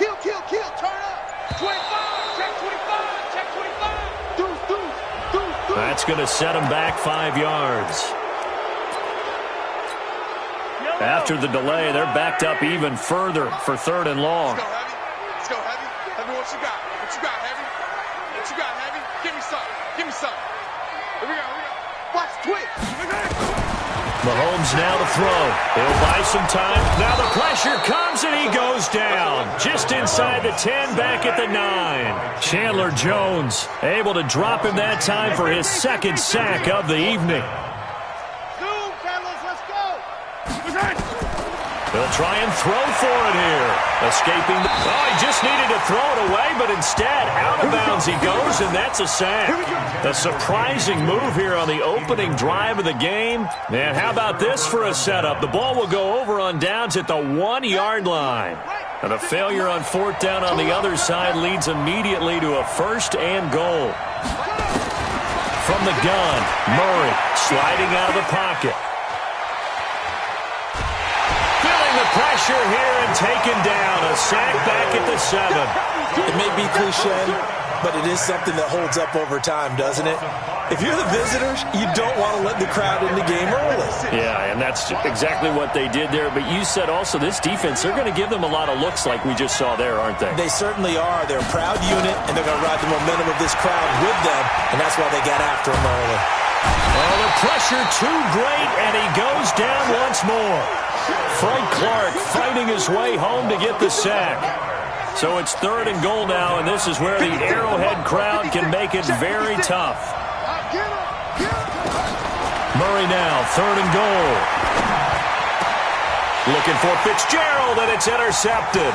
Kill, turn up. 25, check 25, check 25. Deuce. That's going to set him back 5 yards. After the delay, they're backed up even further for 3rd and long. Let's go, Heavy. Heavy, what you got? What you got, Heavy? What you got, Heavy? Give me some. Here we go. Watch twitch. Mahomes now to throw. He'll buy some time. Now the pressure comes, and he goes down. Just inside the 10, back at the 9. Chandler Jones able to drop him that time for his 2nd sack of the evening. They'll try and throw for it here. Escaping. He just needed to throw it away, but instead, out of bounds he goes, and that's a sack. A surprising move here on the opening drive of the game. And how about this for a setup? The ball will go over on downs at the 1-yard line. And a failure on 4th down on the other side leads immediately to a 1st and goal. From the gun, Murray sliding out of the pocket. The pressure here and taken down. A sack back at the 7. It may be cliche, but it is something that holds up over time, doesn't it? If you're the visitors, you don't want to let the crowd in the game early. Yeah, and that's exactly what they did there. But you said also this defense, they're going to give them a lot of looks like we just saw there, aren't they? They certainly are. They're a proud unit, and they're going to ride the momentum of this crowd with them, and that's why they got after them early. Oh, the pressure too great, and he goes down once more. Frank Clark fighting his way home to get the sack. So it's 3rd and goal now, and this is where the Arrowhead crowd can make it very tough. Murray now, 3rd and goal. Looking for Fitzgerald, and it's intercepted.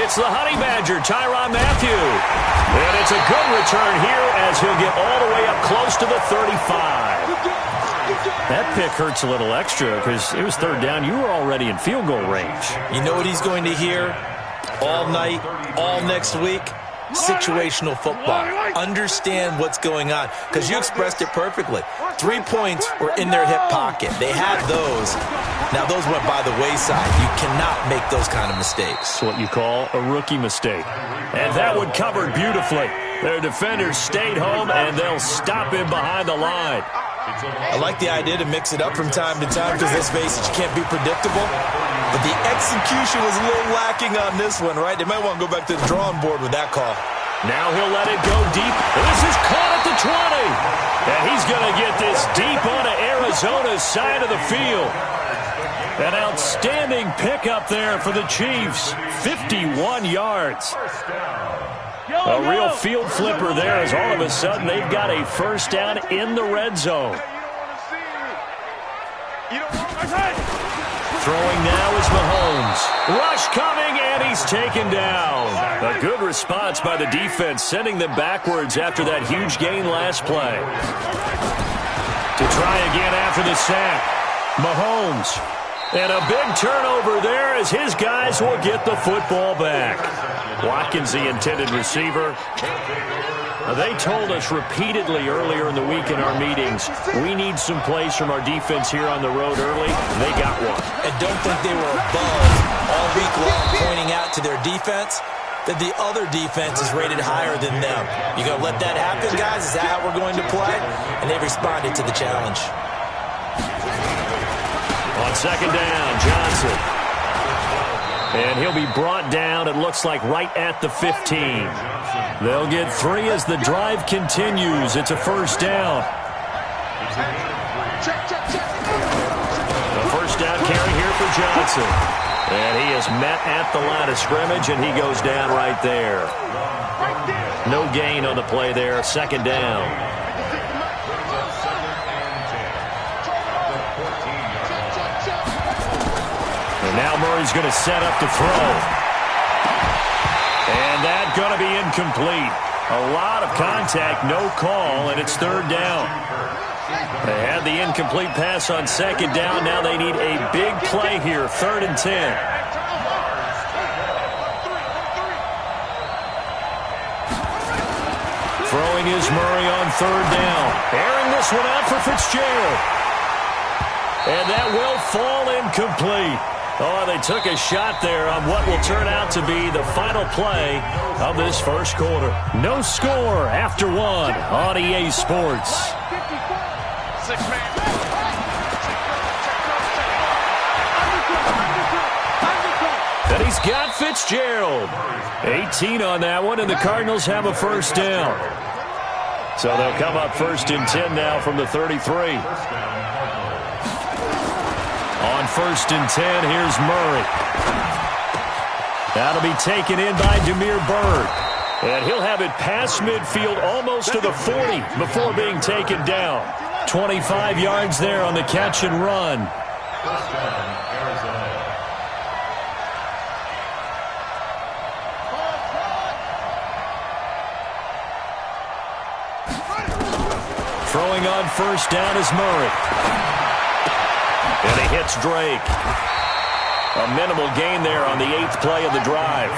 It's the Honey Badger, Tyrann Mathieu. And it's a good return here as he'll get all the way up close to the 35. That pick hurts a little extra because it was 3rd down. You were already in field goal range. You know what he's going to hear all night, all next week? Situational football. Understand what's going on, because you expressed it perfectly. 3 points were in their hip pocket. They had those. Now those went by the wayside. You cannot make those kind of mistakes. It's what you call a rookie mistake. And that one covered beautifully. Their defenders stayed home, and they'll stop him behind the line. I like the idea to mix it up from time to time because, let's face it, you can't be predictable. But the execution was a little lacking on this one, right? They might want to go back to the drawing board with that call. Now he'll let it go deep. This is caught at the 20. And he's going to get this deep onto Arizona's side of the field. An outstanding pickup there for the Chiefs. 51 yards. A real field flipper there as all of a sudden they've got a 1st down in the red zone. Throwing now is Mahomes. Rush coming, and he's taken down. A good response by the defense, sending them backwards after that huge gain last play. To try again after the sack. Mahomes. And a big turnover there as his guys will get the football back. Watkins, the intended receiver. They told us repeatedly earlier in the week in our meetings, we need some plays from our defense here on the road early. They got one. And don't think they were above all week long pointing out to their defense that the other defense is rated higher than them. You going to let that happen, guys? Is that how we're going to play? And they responded to the challenge. On 2nd down, Johnson. And he'll be brought down, it looks like, right at the 15. They'll get 3 as the drive continues. It's a 1st down. A 1st down carry here for Johnson. And he is met at the line of scrimmage, and he goes down right there. No gain on the play there, 2nd down. And now Murray's going to set up to throw. And that's going to be incomplete. A lot of contact, no call, and it's 3rd down. They had the incomplete pass on 2nd down. Now they need a big play here, 3rd and 10. Throwing is Murray on 3rd down. Airing this one out for Fitzgerald. And that will fall incomplete. Oh, they took a shot there on what will turn out to be the final play of this first quarter. No score after one on EA Sports. And he's got Fitzgerald. 18 on that one, and the Cardinals have a first down. So they'll come up 1st and 10 now from the 33. On 1st and 10, here's Murray. That'll be taken in by Damiere Byrd. And he'll have it past midfield almost to the 40 before being taken down. 25 yards there on the catch and run. Throwing on first down is Murray. And he hits Drake. A minimal gain there on the 8th play of the drive.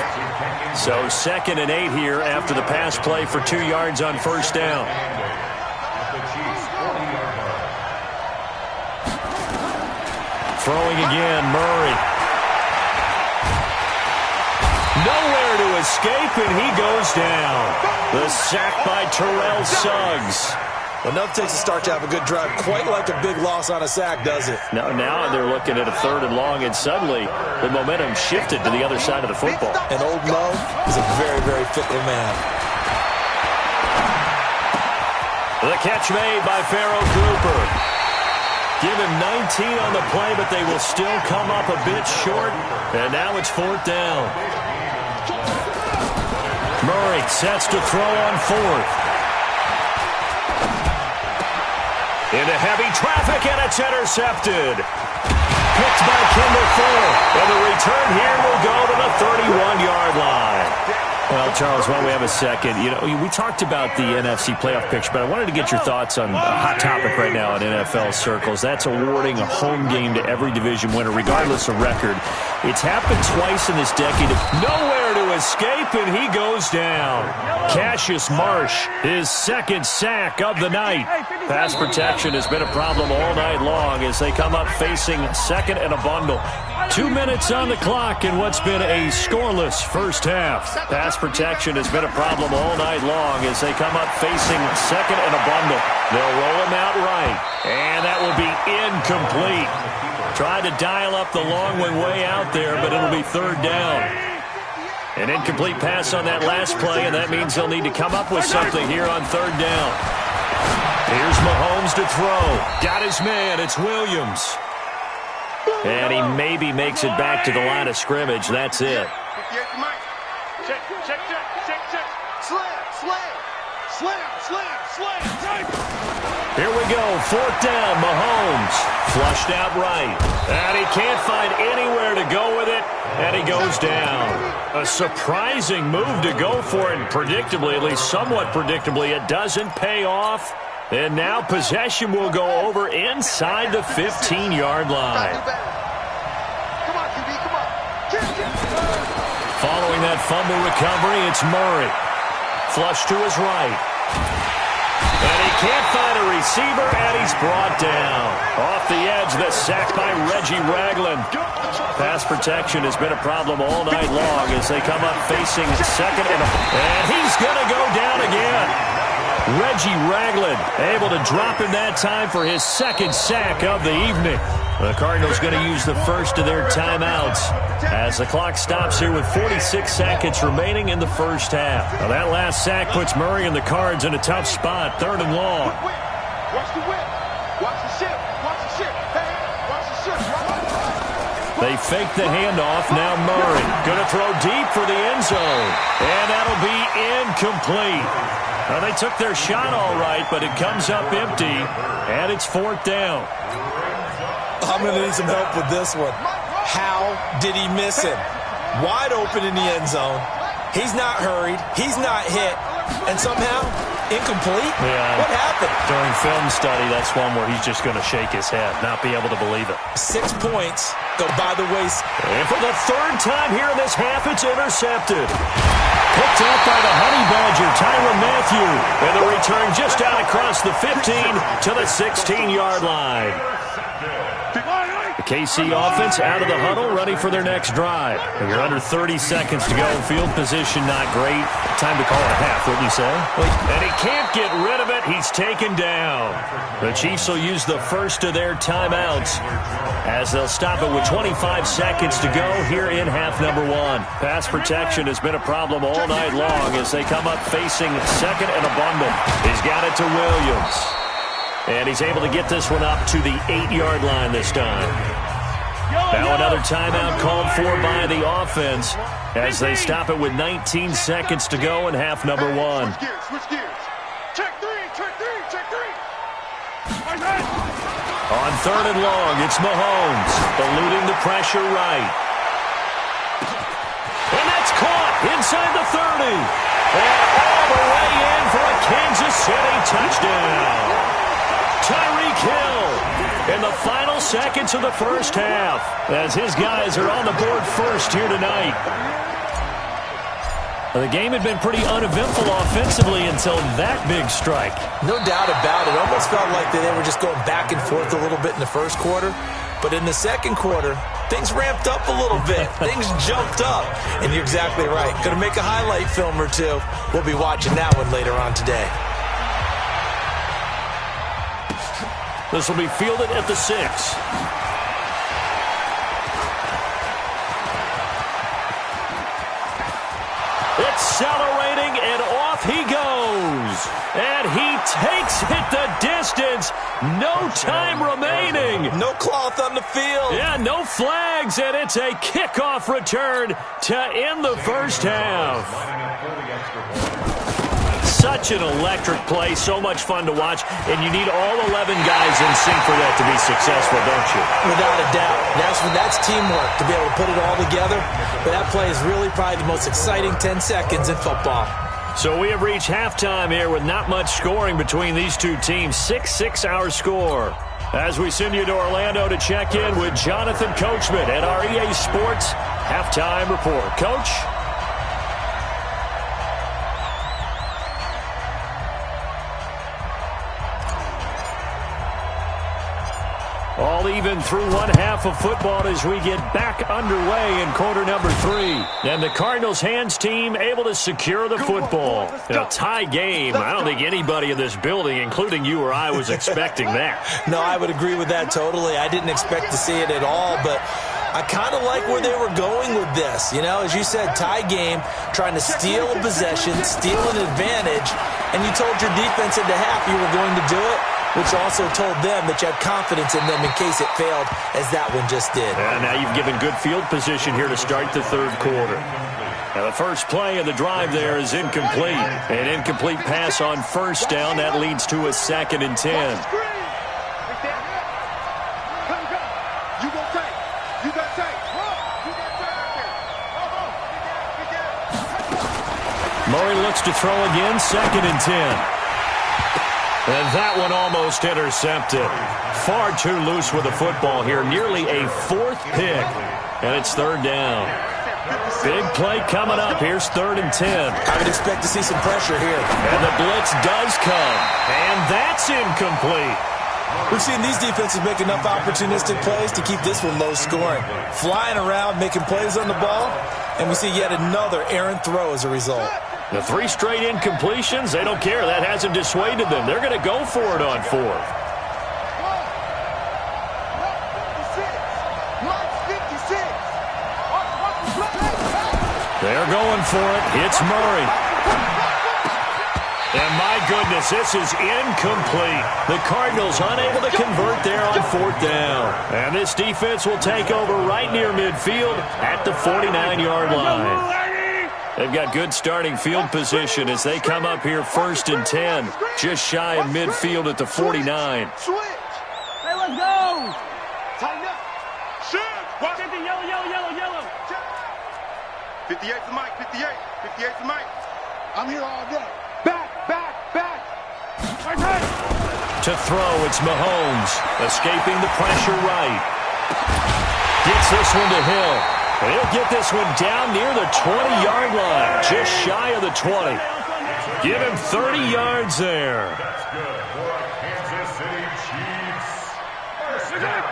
So 2nd and 8 here after the pass play for 2 yards on first down. Throwing again, Murray. Nowhere to escape, and he goes down. The sack by Terrell Suggs. Enough takes to start to have a good drive. Quite like a big loss on a sack, does it? Now they're looking at a 3rd and long, and suddenly the momentum shifted to the other side of the football. And Old Mo is a very, very fickle man. The catch made by Pharaoh Cooper. Give him 19 on the play, but they will still come up a bit short. And now it's 4th down. Murray sets to throw on 4th. Into heavy traffic, and it's intercepted. Picked by Kendall Fuller. And the return here will go to the 31-yard line. Well, Charles, while we have a second, we talked about the NFC playoff picture, but I wanted to get your thoughts on a hot topic right now in NFL circles. That's awarding a home game to every division winner, regardless of record. It's happened twice in this decade. Nowhere to escape, and he goes down. Cassius Marsh, his 2nd sack of the night. Pass protection has been a problem all night long as they come up facing 2nd and a bundle. 2 minutes on the clock in what's been a scoreless first half. Pass protection has been a problem all night long as they come up facing 2nd and a bundle. They'll roll him out right, and that will be incomplete. Tried to dial up the long one way out there, but it'll be 3rd down. An incomplete pass on that last play, and that means they'll need to come up with something here on 3rd down. Here's Mahomes to throw. Got his man. It's Williams. And he maybe makes it back to the line of scrimmage. That's it. Here we go. 4th down. Mahomes flushed out right. And he can't find anywhere to go with it. And he goes down. A surprising move to go for it. Predictably, at least somewhat predictably, it doesn't pay off. And now possession will go over inside the 15-yard line. Following that fumble recovery, it's Murray. Flush to his right. And he can't find a receiver, and he's brought down. Off the edge, the sack by Reggie Ragland. Pass protection has been a problem all night long as they come up facing 2nd and he's going to go down again. Reggie Ragland able to drop him that time for his 2nd sack of the evening. The Cardinals going to use the first of their timeouts as the clock stops here with 46 seconds remaining in the first half. Now that last sack puts Murray and the Cards in a tough spot, 3rd and long. Watch the whip. Watch the ship. Watch the ship. Hey, watch the ship. They fake the handoff. Now Murray going to throw deep for the end zone. And that'll be incomplete. Well, they took their shot all right, but it comes up empty, and it's 4th down. I'm going to need some help with this one. How did he miss him? Wide open in the end zone. He's not hurried. He's not hit. And somehow, incomplete? Yeah. What happened? During film study, that's one where he's just going to shake his head, not be able to believe it. 6 points go by the wayside. And for the 3rd time here in this half, it's intercepted. Picked up by the Honey Badger, Tyrann Mathieu. And the return just out across the 15 to the 16-yard line. The KC offense out of the huddle, ready for their next drive. And you're under 30 seconds to go. Field position not great. Time to call it a half, wouldn't you say? And he can't get rid of it. He's taken down. The Chiefs will use the first of their timeouts as they'll stop it with 25 seconds to go here in half number one. Pass protection has been a problem all night long as they come up facing second and abundant. He's got it to Williams. And he's able to get this one up to the 8-yard line this time. Now another timeout called for by the offense as they stop it with 19 seconds to go in half number one. Switch gears. Check three. On third and long, it's Mahomes eluding the pressure right. And that's caught inside the 30. And all the way in for a Kansas City touchdown. Tyreek Hill in the final seconds of the first half as his guys are on the board first here tonight. The game had been pretty uneventful offensively until that big strike. No doubt about it. Almost felt like they were just going back and forth a little bit in the first quarter. But in the second quarter, things ramped up a little bit. Things jumped up. And you're exactly right. Going to make a highlight film or two. We'll be watching that one later on today. This will be fielded at the 6. Accelerating, and off he goes. And he takes it the distance. No time remaining. No cloth on the field. Yeah, no flags, and it's a kickoff return to end the first half. Such an electric play, so much fun to watch, and you need all 11 guys in sync for that to be successful, don't you? Without a doubt. That's teamwork to be able to put it all together, but that play is really probably the most exciting 10 seconds in football. So we have reached halftime here with not much scoring between these two teams. 6-6 our score. As we send you to Orlando to check in with Jonathan Coachman at our EA Sports Halftime Report. Coach? All even through one half of football as we get back underway in quarter number 3. And the Cardinals hands team able to secure the football. A tie game. I don't think anybody in this building, including you or I, was expecting that. No, I would agree with that totally. I didn't expect to see it at all, but I kind of like where they were going with this. You know, as you said, tie game, trying to steal a possession, steal an advantage, and you told your defense at the half you were going to do it, which also told them that you had confidence in them in case it failed, as that one just did. And now you've given good field position here to start the third quarter. Now the first play of the drive there is incomplete. An incomplete pass on first down. That leads to a 2nd and 10. Murray looks to throw again, 2nd and 10. And that one almost intercepted. Far too loose with the football here. Nearly a 4th pick. And it's 3rd down. Big play coming up. Here's 3rd and 10. I would expect to see some pressure here. And the blitz does come. And that's incomplete. We've seen these defenses make enough opportunistic plays to keep this one low scoring. Flying around, making plays on the ball. And we see yet another errant throw as a result. The 3 straight incompletions, they don't care. That hasn't dissuaded them. They're going to go for it on 4th. They're going for it. It's Murray. And my goodness, this is incomplete. The Cardinals unable to convert there on 4th down. And this defense will take over right near midfield at the 49-yard line. They've got good starting field position as they come up here 1st and 10, just shy of midfield at the 49. Switch. Hey, let's go. Tighten up. Shoot. Watch it. Yellow. 58's the mic. 58's the mic. I'm here all day. Back. To throw, it's Mahomes, escaping the pressure right. Gets this one to Hill. He'll get this one down near the 20-yard line, just shy of the 20. Give him 30 yards there. That's good for Kansas City Chiefs. First down.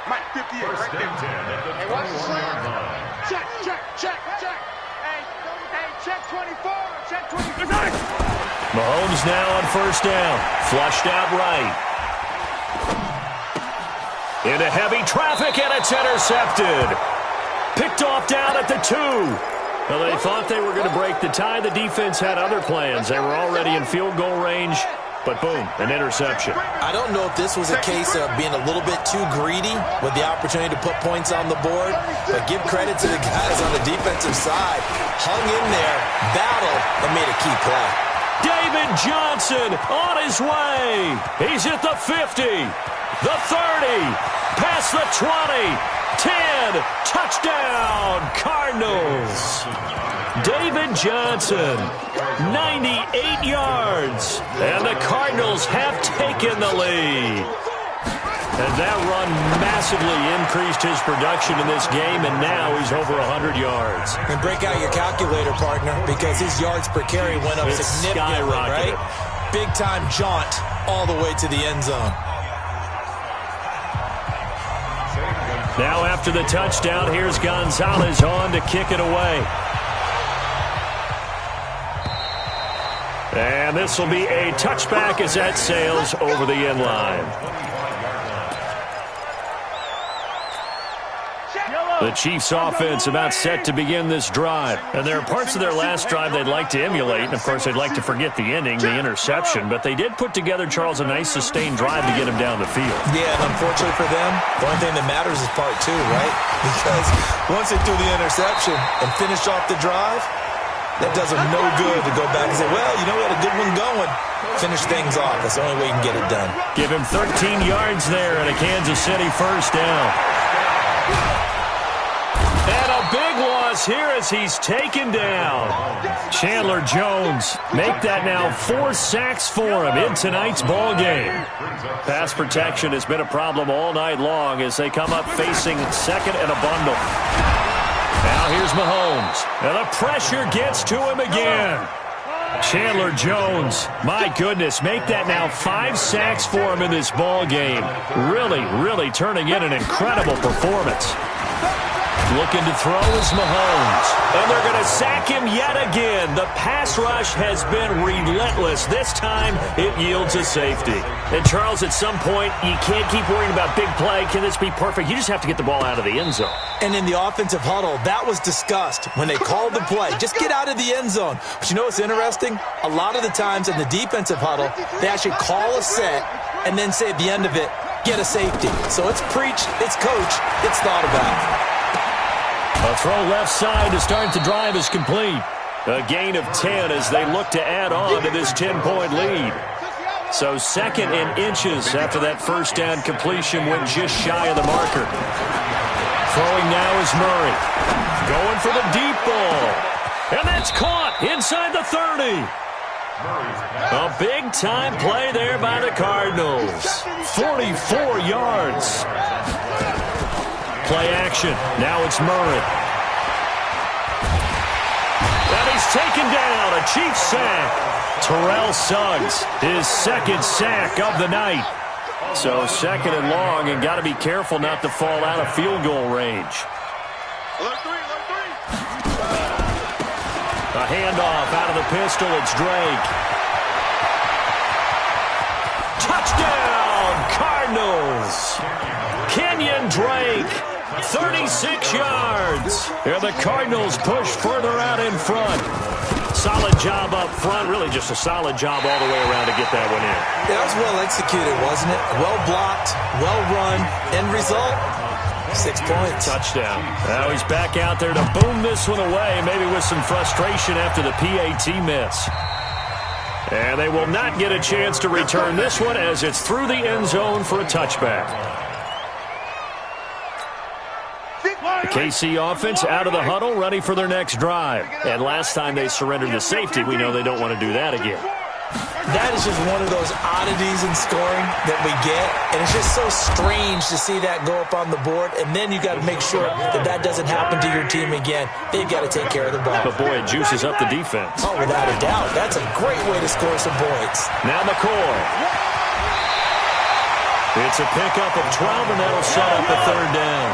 Mike. 58 right there. Hey, watch the slam. Check, check, check, check. Hey, check 24, check 24. Mahomes now on first down. Flushed out right. Into heavy traffic, and it's intercepted. Picked off down at the 2. Well, they thought they were going to break the tie. The defense had other plans. They were already in field goal range, but boom, an interception. I don't know if this was a case of being a little bit too greedy with the opportunity to put points on the board, but give credit to the guys on the defensive side. Hung in there, battled, and made a key play. David Johnson on his way. He's at the 50, the 30, past the 20. 10, touchdown, Cardinals. David Johnson, 98 yards, and the Cardinals have taken the lead. And that run massively increased his production in this game, and now he's over 100 yards. And break out your calculator, partner, because his yards per carry went up significantly, right? Big-time jaunt all the way to the end zone. Now after the touchdown, here's Gonzalez on to kick it away. And this will be a touchback as that sails over the end line. The Chiefs offense about set to begin this drive. And there are parts of their last drive they'd like to emulate. And, of course, they'd like to forget the ending, the interception. But they did put together, Charles, a nice sustained drive to get him down the field. Yeah, and unfortunately for them, the only thing that matters is part 2, right? Because once they threw the interception and finished off the drive, that does them no good to go back and say, well, you know, we had a good one going. Finish things off. That's the only way you can get it done. Give him 13 yards there and a Kansas City first down. And a big loss here as he's taken down. Chandler Jones make that now 4 sacks for him in tonight's ball game. Pass protection has been a problem all night long as they come up facing second and a bundle. Now here's Mahomes, and the pressure gets to him again. Chandler Jones, my goodness, make that now 5 sacks for him in this ball game. Really turning in an incredible performance. Looking to throw is Mahomes. And they're going to sack him yet again. The pass rush has been relentless. This time, it yields a safety. And, Charles, at some point, you can't keep worrying about big play. Can this be perfect? You just have to get the ball out of the end zone. And in the offensive huddle, that was discussed when they called the play. Just get out of the end zone. But you know what's interesting? A lot of the times in the defensive huddle, they actually call a set and then say at the end of it, get a safety. So it's preached, it's coached, it's thought about. A throw left side to start the drive is complete. A gain of 10 as they look to add on to this 10-point lead. So second and inches after that first down completion went just shy of the marker. Throwing now is Murray. Going for the deep ball. And that's caught inside the 30. A big-time play there by the Cardinals. 44 yards. Play action. Now it's Murray. And he's taken down. A Chiefs sack. Terrell Suggs, his second sack of the night. So second and long, and got to be careful not to fall out of field goal range. A handoff out of the pistol. It's Drake. Touchdown, Cardinals. Kenyon Drake. 36 yards. And the Cardinals push further out in front. Solid job up front. Really just a solid job all the way around to get that one in. That was well executed, wasn't it? Well blocked, well run. End result, 6 points. Touchdown. Now he's back out there to boom this one away, maybe with some frustration after the PAT miss. And they will not get a chance to return this one as it's through the end zone for a touchback. The KC offense out of the huddle, ready for their next drive. And last time they surrendered the safety, we know they don't want to do that again. That is just one of those oddities in scoring that we get. And it's just so strange to see that go up on the board. And then you got to make sure that that doesn't happen to your team again. They've got to take care of the ball. But, boy, it juices up the defense. Oh, without a doubt. That's a great way to score some points. Now McCoy. It's a pickup of 12, and that'll set up a third down.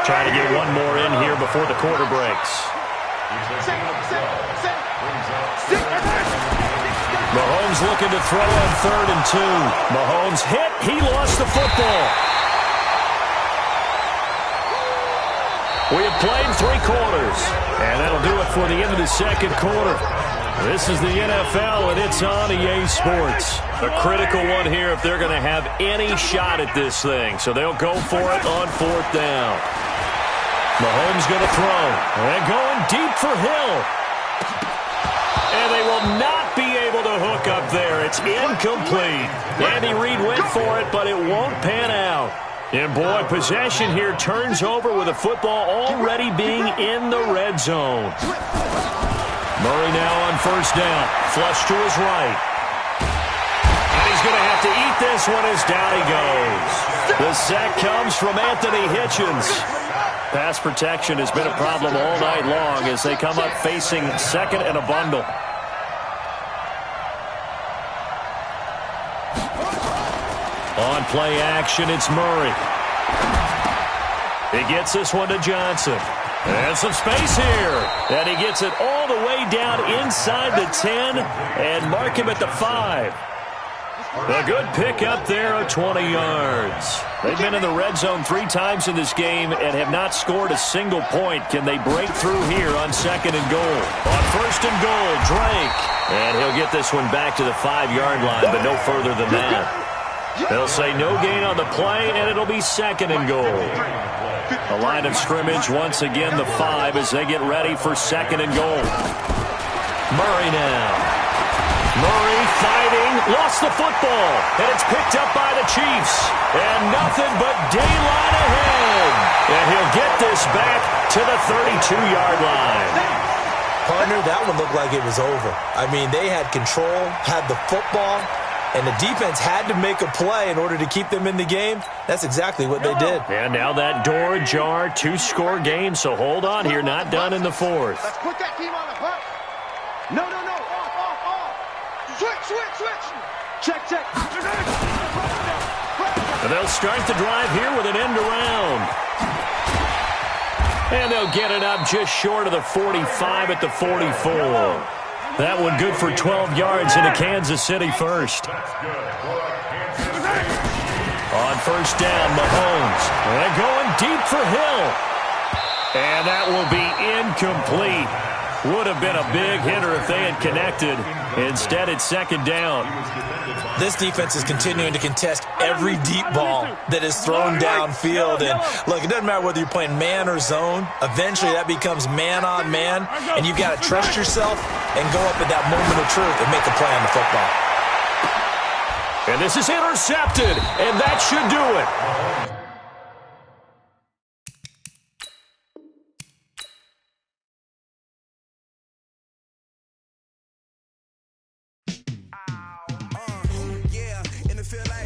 Trying to get one more in here before the quarter breaks. Mahomes looking to throw on 3rd and 2. Mahomes hit. He lost the football. We have played 3 quarters, and that'll do it for the end of the second quarter. This is the NFL, and it's on EA Sports. A critical one here if they're going to have any shot at this thing. So they'll go for it on 4th down. Mahomes going to throw. And going deep for Hill. And they will not be able to hook up there. It's incomplete. Andy Reid went for it, but it won't pan out. And, boy, possession here turns over with the football already being in the red zone. Murray now on 1st down. Flush to his right. And he's going to have to eat this one as down he goes. The sack comes from Anthony Hitchens. Pass protection has been a problem all night long as they come up facing 2nd and a bundle. On play action, it's Murray. He gets this one to Johnson. And some space here. And he gets it all the way down inside the 10 and mark him at the 5. A good pick up there of 20 yards. They've been in the red zone 3 times in this game and have not scored a single point. Can they break through here on 2nd and goal? On 1st and goal, Drake. And he'll get this one back to the 5-yard line, but no further than that. They'll say no gain on the play, and it'll be 2nd and goal. The line of scrimmage, once again, the 5 as they get ready for 2nd and goal. Murray now. Murray fighting, lost the football, and it's picked up by the Chiefs. And nothing but daylight ahead. And he'll get this back to the 32-yard line. Partner, that one looked like it was over. I mean, they had control, had the football, and the defense had to make a play in order to keep them in the game. That's exactly what they did. And now that door ajar, 2-score game, so hold on here, not done in the 4th. Let's put that team on the hook. No. Off. Switch. Check. And they'll start the drive here with an end around. And they'll get it up just short of the 45 at the 44. That one good for 12 yards into Kansas City first. On 1st down, Mahomes. And going deep for Hill. And that will be incomplete. Would have been a big hitter if they had connected. Instead, it's 2nd down. This defense is continuing to contest every deep ball that is thrown downfield. And, look, it doesn't matter whether you're playing man or zone. Eventually, that becomes man-on-man. And you've got to trust yourself and go up at that moment of truth and make a play on the football. And this is intercepted, and that should do it. Feel like